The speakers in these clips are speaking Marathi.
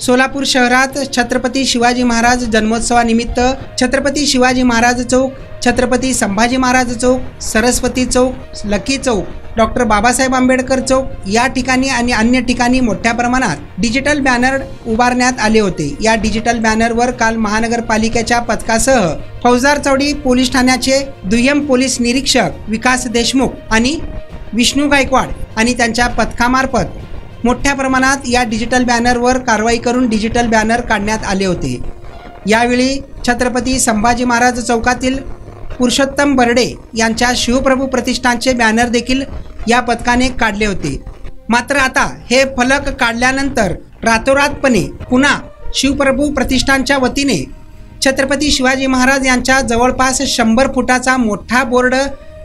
सोलापूर शहरात छत्रपती शिवाजी महाराज जन्मोत्सवानिमित्त छत्रपती शिवाजी महाराज चौक, छत्रपती संभाजी महाराज चौक, सरस्वती चौक, लकी चौक, डॉक्टर बाबासाहेब आंबेडकर चौक या ठिकाणी आणि अन्य ठिकाणी मोठ्या प्रमाणात डिजिटल बॅनर उभारण्यात आले होते। या डिजिटल बॅनरवर काल महानगरपालिकेच्या पथकासह फौजदार चौडी पोलीस ठाण्याचे दुय्यम पोलीस निरीक्षक विकास देशमुख आणि विष्णू गायकवाड आणि त्यांच्या पथकामार्फत मोठ्या प्रमाणात या डिजिटल बॅनरवर कारवाई करून डिजिटल बॅनर काढण्यात आले होते। यावेळी छत्रपती संभाजी महाराज चौकातील पुरुषोत्तम बर्डे यांच्या शिवप्रभू प्रतिष्ठानचे बॅनर देखील या पथकाने काढले होते। मात्र आता हे फलक काढल्यानंतर रातोरातपणे पुन्हा शिवप्रभू प्रतिष्ठानच्या वतीने छत्रपती शिवाजी महाराज यांच्या जवळपास 100 फुटाचा मोठा बोर्ड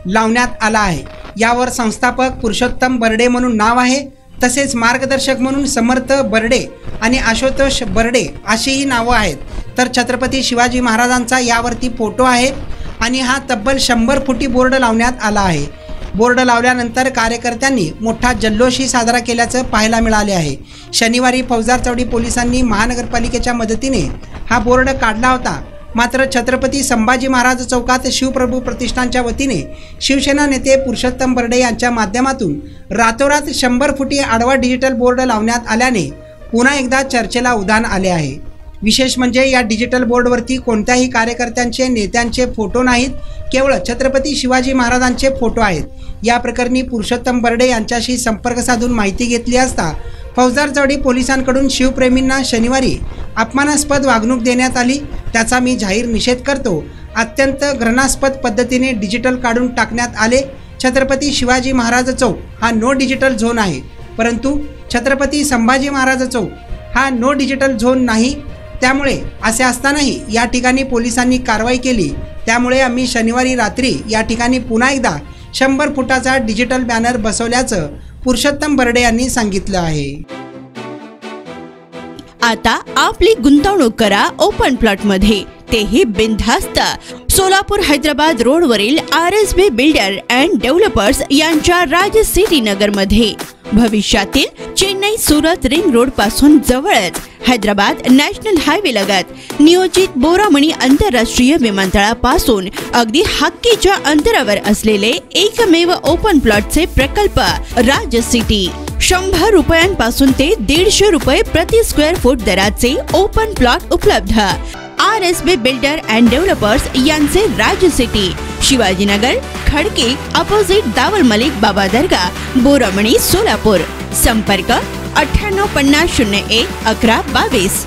लावण्यात आला आहे। यावर संस्थापक पुरुषोत्तम बर्डे म्हणून नाव आहे, तसेच मार्गदर्शक म्हणून समर्थ बर्डे आणि आशुतोष बर्डे अशीही नावं आहेत। तर छत्रपती शिवाजी महाराजांचा यावरती फोटो आहे आणि हा तब्बल 100 फुटी बोर्ड लावण्यात आला आहे। बोर्ड लावल्यानंतर कार्यकर्त्यांनी मोठा जल्लोषही साजरा केल्याचं पाहायला मिळाले आहे। शनिवारी फौजदार चौडी पोलिसांनी महानगरपालिकेच्या मदतीने हा बोर्ड काढला होता। मात्र छत्रपती संभाजी महाराज चौकात शिवप्रभू प्रतिष्ठानच्या वतीने शिवसेना नेते पुरुषोत्तम बर्डे यांच्या माध्यमातून रातोरात 100 फुटी आडवा डिजिटल बोर्ड लावण्यात आल्याने पुन्हा एकदा चर्चेला उधाण आले आहे। विशेष म्हणजे या डिजिटल बोर्डवरती कोणत्याही कार्यकर्त्यांचे नेत्यांचे फोटो नाहीत, केवळ छत्रपती शिवाजी महाराजांचे फोटो आहेत। या प्रकरणी पुरुषोत्तम बर्डे यांच्याशी संपर्क साधून माहिती घेतली असता फौजदार चौडी पोलिसांकडून शिवप्रेमींना शनिवारी अपमानास्पद वागणूक देण्यात आली, त्याचा मी जाहीर निषेध करतो। अत्यंत घृणास्पद पद्धतीने डिजिटल काढून टाकण्यात आले। छत्रपती शिवाजी महाराज चौक हा नो डिजिटल झोन आहे, परंतु छत्रपती संभाजी महाराज चौक हा नो डिजिटल झोन नाही। त्यामुळे असे असतानाही या ठिकाणी पोलिसांनी कारवाई केली। त्यामुळे आम्ही शनिवारी रात्री या ठिकाणी पुन्हा एकदा 100 फुटाचा डिजिटल बॅनर बसवल्याचं पुरुषोत्तम बर्डे यांनी सांगितलं आहे। आता आपली गुंतवणूक करा ओपन प्लॉट मध्ये, तेही बिनधास्त। सोलापूर हैदराबाद रोडवरील RSB बिल्डर अँड डेव्हलपर्स यांच्या राज सिटी नगर मध्ये भविष्यातील चेन्नई सुरत रिंग रोड पासून जवळच हैदराबाद नॅशनल हायवे लगत नियोजित बोरामणी आंतरराष्ट्रीय विमानतळापासून अगदी हक्कीच्या अंतरावर असलेले एकमेव ओपन प्लॉटचे प्रकल्प राज सिटी। 100 रुपयांपासून ते 150 रुपये प्रति स्क्वेअर फूट दराचे ओपन प्लॉट उपलब्ध। RSB बिल्डर अँड डेव्हलपर्स यांचे राज सिटी, शिवाजीनगर, खडकी, अपोजिट दावल मलिक बाबा दर्गा, बोरामणी, सोलापूर। संपर्क 9850011122।